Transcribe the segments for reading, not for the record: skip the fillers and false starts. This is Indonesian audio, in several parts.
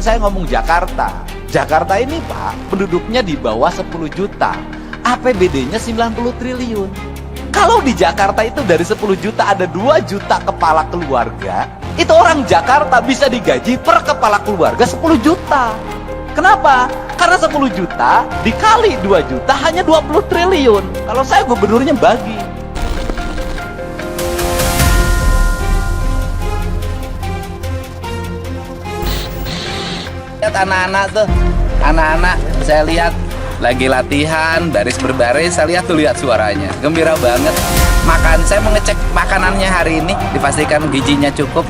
Saya ngomong Jakarta. Jakarta ini Pak, penduduknya di bawah 10 juta. APBD-nya 90 triliun. Kalau di Jakarta itu dari 10 juta ada 2 juta kepala keluarga, itu orang Jakarta bisa digaji per kepala keluarga 10 juta. Kenapa? Karena 10 juta dikali 2 juta hanya 20 triliun. Kalau saya gubernurnya bagi. Lihat anak-anak tuh, anak-anak saya lihat lagi latihan baris berbaris, saya lihat suaranya gembira banget. Saya mengecek makanannya hari ini, dipastikan gizinya cukup,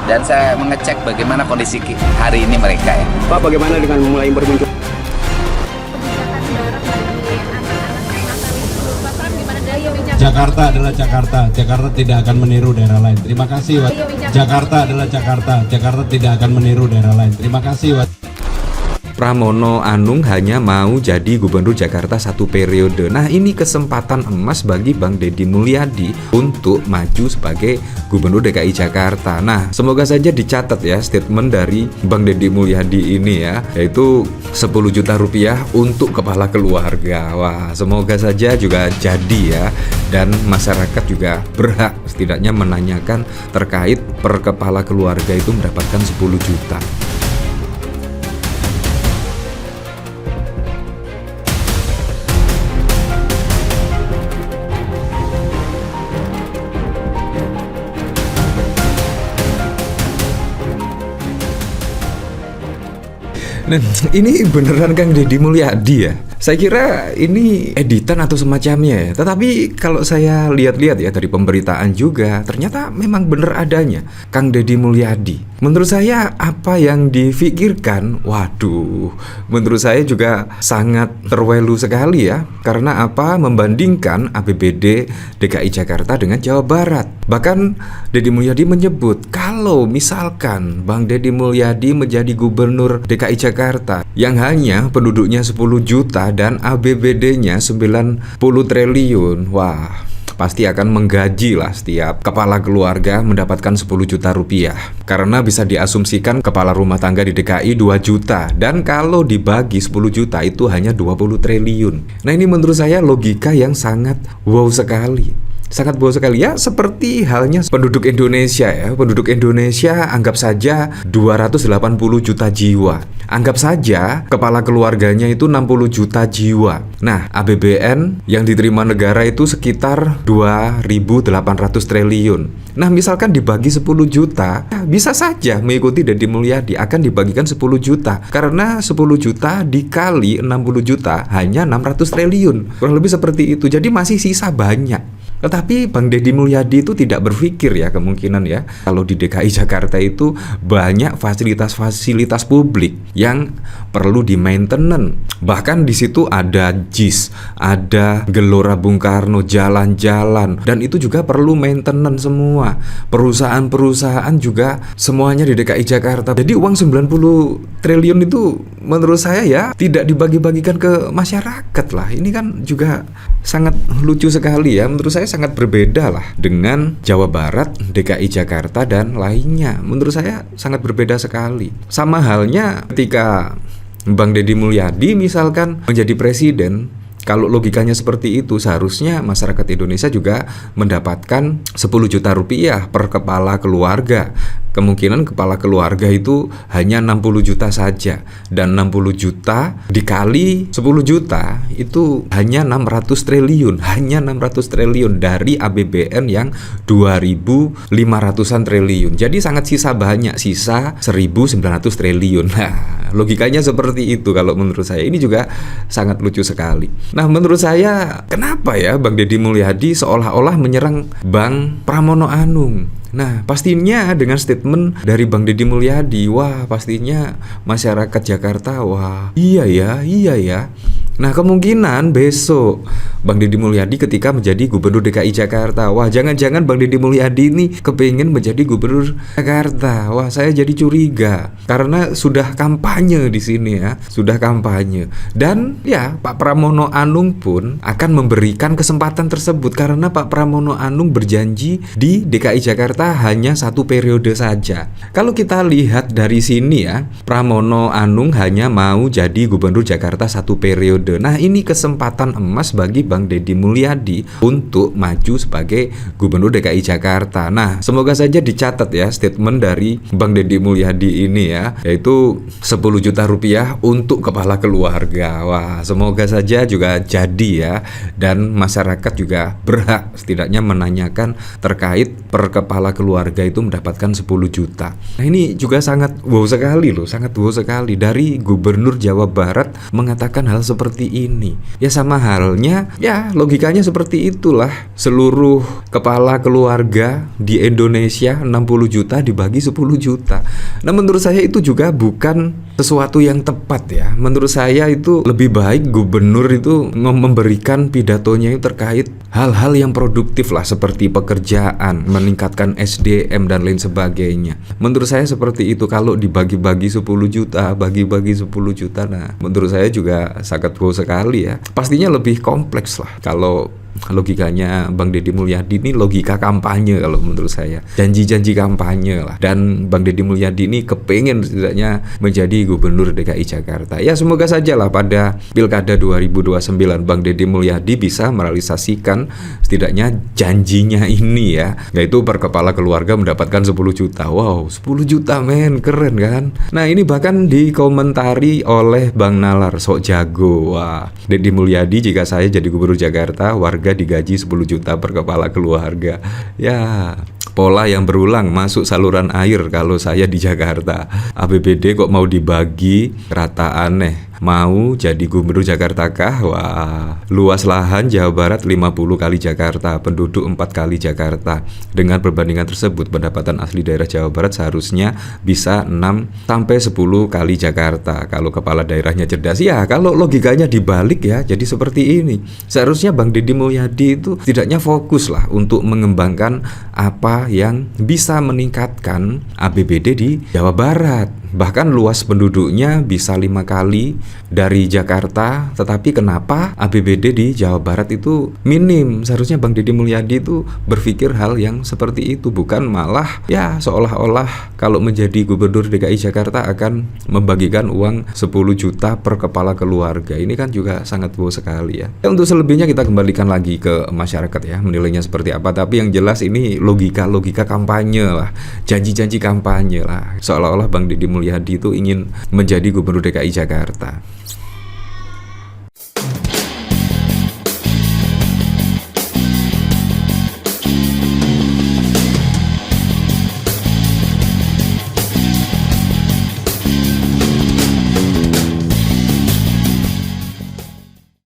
dan saya mengecek bagaimana kondisi hari ini mereka ya. Pak, bagaimana dengan mulai bermuncul Jakarta adalah Jakarta. Jakarta tidak akan meniru daerah lain. Terima kasih, Pak. Jakarta adalah Jakarta. Jakarta tidak akan meniru daerah lain. Terima kasih, Pak. Pramono Anung hanya mau jadi gubernur Jakarta 1 periode. Nah, ini kesempatan emas bagi Bang Deddy Mulyadi untuk maju sebagai gubernur DKI Jakarta. Nah, semoga saja dicatat ya statement dari Bang Deddy Mulyadi ini ya, yaitu 10 juta rupiah untuk kepala keluarga. Wah, semoga saja juga jadi ya, dan masyarakat juga berhak setidaknya menanyakan terkait per kepala keluarga itu mendapatkan 10 juta. Nah, ini beneran Kang Deddy Mulyadi ya? Saya kira ini editan atau semacamnya ya. Tetapi kalau saya lihat-lihat ya dari pemberitaan juga, ternyata memang bener adanya Kang Deddy Mulyadi. Menurut saya apa yang difikirkan, waduh, menurut saya juga sangat terwelu sekali ya. Karena apa? Membandingkan APBD DKI Jakarta dengan Jawa Barat. Bahkan Deddy Mulyadi menyebut kalau misalkan Bang Deddy Mulyadi menjadi gubernur DKI Jakarta yang hanya penduduknya 10 juta dan APBD-nya 90 triliun, wah, pasti akan menggaji lah setiap kepala keluarga mendapatkan 10 juta rupiah. Karena bisa diasumsikan kepala rumah tangga di DKI 2 juta, dan kalau dibagi 10 juta itu hanya 20 triliun. Nah, ini menurut saya logika yang sangat wow sekali. Sangat wow sekali ya, seperti halnya penduduk Indonesia ya. Penduduk Indonesia anggap saja 280 juta jiwa. Anggap saja kepala keluarganya itu 60 juta jiwa. Nah, APBN yang diterima negara itu sekitar 2.800 triliun. Nah, misalkan dibagi 10 juta, bisa saja mengikuti Deddy Mulyadi akan dibagikan 10 juta. Karena 10 juta dikali 60 juta hanya 600 triliun. Kurang lebih seperti itu. Jadi masih sisa banyak. Tetapi Bang Deddy Mulyadi itu tidak berpikir ya, kemungkinan ya, kalau di DKI Jakarta itu banyak fasilitas-fasilitas publik yang perlu di maintenance. Bahkan di situ ada JIS, ada Gelora Bung Karno, jalan-jalan, dan itu juga perlu maintenance semua. Perusahaan-perusahaan juga semuanya di DKI Jakarta. Jadi uang 90 triliun itu menurut saya ya tidak dibagi-bagikan ke masyarakat lah. Ini kan juga sangat lucu sekali ya. Menurut saya sangat berbeda lah dengan Jawa Barat, DKI Jakarta, dan lainnya. Menurut saya sangat berbeda sekali. Sama halnya ketika Bang Deddy Mulyadi misalkan menjadi presiden. Kalau logikanya seperti itu, seharusnya masyarakat Indonesia juga mendapatkan 10 juta rupiah per kepala keluarga. Kemungkinan kepala keluarga itu hanya 60 juta saja, dan 60 juta dikali 10 juta itu hanya 600 triliun. Hanya 600 triliun dari APBN yang 2.500-an triliun. Jadi sangat sisa banyak, sisa 1.900 triliun. Nah, logikanya seperti itu kalau menurut saya. Ini juga sangat lucu sekali. Nah, menurut saya kenapa ya Bang Deddy Mulyadi seolah-olah menyerang Bang Pramono Anung? Nah, pastinya dengan statement dari Bang Deddy Mulyadi, wah pastinya masyarakat Jakarta, wah iya ya, Nah, kemungkinan besok Bang Deddy Mulyadi ketika menjadi Gubernur DKI Jakarta, wah jangan-jangan Bang Deddy Mulyadi ini kepingin menjadi Gubernur Jakarta. Wah, saya jadi curiga karena sudah kampanye di sini ya, sudah kampanye. Dan ya Pak Pramono Anung pun akan memberikan kesempatan tersebut karena Pak Pramono Anung berjanji di DKI Jakarta hanya 1 periode saja. Kalau kita lihat dari sini ya, Pramono Anung hanya mau jadi Gubernur Jakarta 1 periode. Nah, ini kesempatan emas bagi Bang Deddy Mulyadi untuk maju sebagai Gubernur DKI Jakarta. Nah, semoga saja dicatat ya statement dari Bang Deddy Mulyadi ini ya, yaitu 10 juta rupiah untuk kepala keluarga. Wah, semoga saja juga jadi ya, dan masyarakat juga berhak setidaknya menanyakan terkait per kepala keluarga itu mendapatkan 10 juta. Nah, ini juga sangat wow sekali loh, sangat wow sekali dari Gubernur Jawa Barat mengatakan hal seperti ini. Ya sama halnya, ya logikanya seperti itulah. Seluruh kepala keluarga di Indonesia 60 juta dibagi 10 juta. Nah, menurut saya itu juga bukan sesuatu yang tepat ya. Menurut saya itu lebih baik gubernur itu memberikan pidatonya itu terkait hal-hal yang produktif lah, seperti pekerjaan, meningkatkan SDM dan lain sebagainya. Menurut saya seperti itu. Kalau dibagi-bagi 10 juta, bagi-bagi 10 juta, nah menurut saya juga sangat wow sekali ya. Pastinya lebih kompleks lah kalau logikanya Bang Deddy Mulyadi ini logika kampanye kalau menurut saya, janji-janji kampanye lah. Dan Bang Deddy Mulyadi ini kepengen setidaknya menjadi Gubernur DKI Jakarta. Ya semoga saja lah pada Pilkada 2029 Bang Deddy Mulyadi bisa merealisasikan setidaknya janjinya ini ya, yaitu per kepala keluarga mendapatkan 10 juta. Wow, 10 juta men, keren kan? Nah, ini bahkan dikomentari oleh Bang Nalar, sok jago. Wah, Deddy Mulyadi jika saya jadi Gubernur Jakarta, warga digaji 10 juta per kepala keluarga. Ya, pola yang berulang masuk saluran air kalau saya di Jakarta. APBD kok mau dibagi rata, aneh. Mau jadi Gubernur Jakarta kah? Wah, luas lahan Jawa Barat 50 kali Jakarta, penduduk 4 kali Jakarta. Dengan perbandingan tersebut, pendapatan asli daerah Jawa Barat seharusnya bisa 6 sampai 10 kali Jakarta kalau kepala daerahnya cerdas. Ya, kalau logikanya dibalik ya, jadi seperti ini. Seharusnya Bang Deddy Mulyadi itu tidaknya fokus lah untuk mengembangkan apa yang bisa meningkatkan APBD di Jawa Barat. Bahkan luas penduduknya bisa 5 kali dari Jakarta, tetapi kenapa APBD di Jawa Barat itu minim? Seharusnya Bang Deddy Mulyadi itu berpikir hal yang seperti itu, bukan malah ya seolah-olah kalau menjadi Gubernur DKI Jakarta akan membagikan uang 10 juta per kepala keluarga. Ini kan juga sangat wow sekali ya. Untuk selebihnya kita kembalikan lagi ke masyarakat ya, menilainya seperti apa. Tapi yang jelas ini logika kampanye lah, janji-janji kampanye lah, seolah-olah Bang Deddy Mulyadi itu ingin menjadi Gubernur DKI Jakarta.